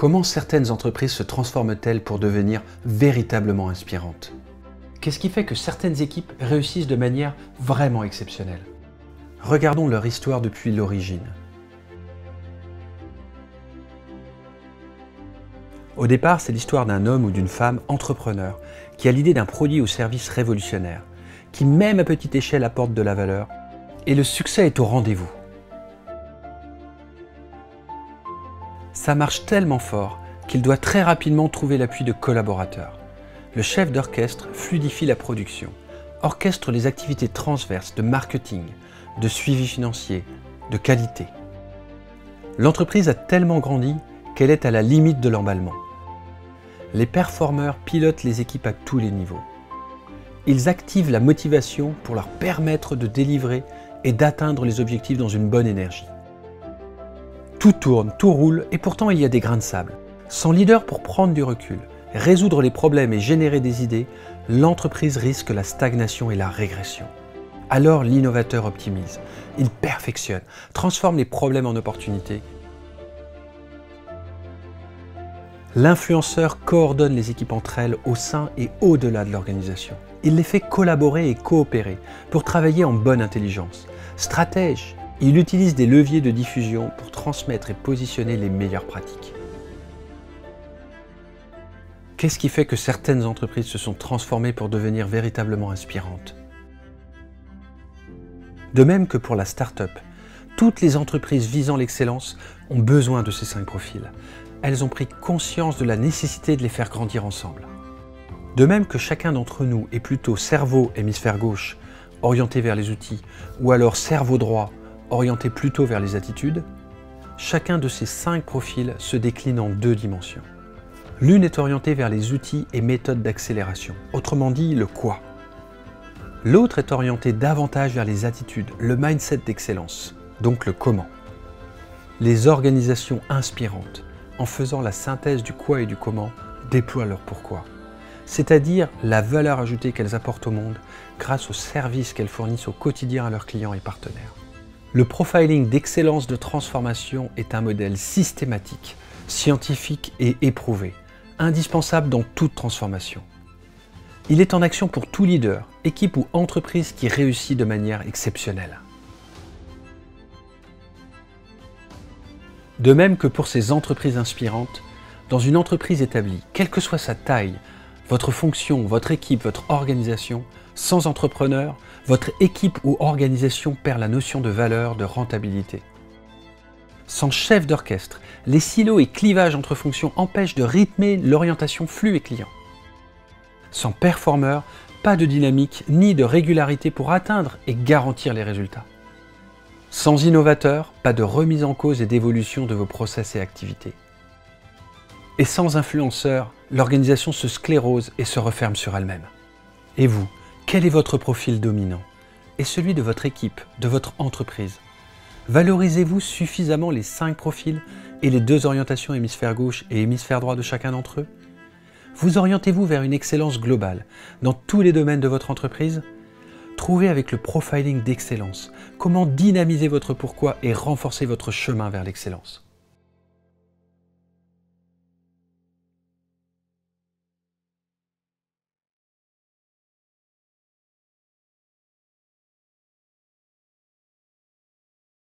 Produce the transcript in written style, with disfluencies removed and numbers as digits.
Comment certaines entreprises se transforment-elles pour devenir véritablement inspirantes? Qu'est-ce qui fait que certaines équipes réussissent de manière vraiment exceptionnelle? Regardons leur histoire depuis l'origine. Au départ, c'est l'histoire d'un homme ou d'une femme entrepreneur qui a l'idée d'un produit ou service révolutionnaire, qui même à petite échelle apporte de la valeur, et le succès est au rendez-vous. Ça marche tellement fort qu'il doit très rapidement trouver l'appui de collaborateurs. Le chef d'orchestre fluidifie la production, orchestre les activités transverses de marketing, de suivi financier, de qualité. L'entreprise a tellement grandi qu'elle est à la limite de l'emballement. Les performeurs pilotent les équipes à tous les niveaux. Ils activent la motivation pour leur permettre de délivrer et d'atteindre les objectifs dans une bonne énergie. Tout tourne, tout roule et pourtant il y a des grains de sable. Sans leader pour prendre du recul, résoudre les problèmes et générer des idées, l'entreprise risque la stagnation et la régression. Alors l'innovateur optimise, il perfectionne, transforme les problèmes en opportunités. L'influenceur coordonne les équipes entre elles au sein et au-delà de l'organisation. Il les fait collaborer et coopérer pour travailler en bonne intelligence. Stratège, il utilise des leviers de diffusion pour transmettre et positionner les meilleures pratiques. Qu'est-ce qui fait que certaines entreprises se sont transformées pour devenir véritablement inspirantes? De même que pour la start-up, toutes les entreprises visant l'excellence ont besoin de ces 5 profils. Elles ont pris conscience de la nécessité de les faire grandir ensemble. De même que chacun d'entre nous est plutôt cerveau hémisphère gauche, orienté vers les outils, ou alors cerveau droit, orienté plutôt vers les attitudes, chacun de ces 5 profils se décline en 2 dimensions. L'une est orientée vers les outils et méthodes d'accélération, autrement dit le quoi. L'autre est orientée davantage vers les attitudes, le mindset d'excellence, donc le comment. Les organisations inspirantes, en faisant la synthèse du quoi et du comment, déploient leur pourquoi, c'est-à-dire la valeur ajoutée qu'elles apportent au monde grâce aux services qu'elles fournissent au quotidien à leurs clients et partenaires. Le profiling d'excellence de transformation est un modèle systématique, scientifique et éprouvé, indispensable dans toute transformation. Il est en action pour tout leader, équipe ou entreprise qui réussit de manière exceptionnelle. De même que pour ces entreprises inspirantes, dans une entreprise établie, quelle que soit sa taille, votre fonction, votre équipe, votre organisation, sans entrepreneur, votre équipe ou organisation perd la notion de valeur, de rentabilité. Sans chef d'orchestre, les silos et clivages entre fonctions empêchent de rythmer l'orientation flux et client. Sans performeur, pas de dynamique ni de régularité pour atteindre et garantir les résultats. Sans innovateur, pas de remise en cause et d'évolution de vos process et activités. Et sans influenceur, l'organisation se sclérose et se referme sur elle-même. Et vous, quel est votre profil dominant? Et celui de votre équipe, de votre entreprise? Valorisez-vous suffisamment les 5 profils et les 2 orientations hémisphère gauche et hémisphère droit de chacun d'entre eux? Vous orientez-vous vers une excellence globale dans tous les domaines de votre entreprise? Trouvez avec le profiling d'excellence comment dynamiser votre pourquoi et renforcer votre chemin vers l'excellence.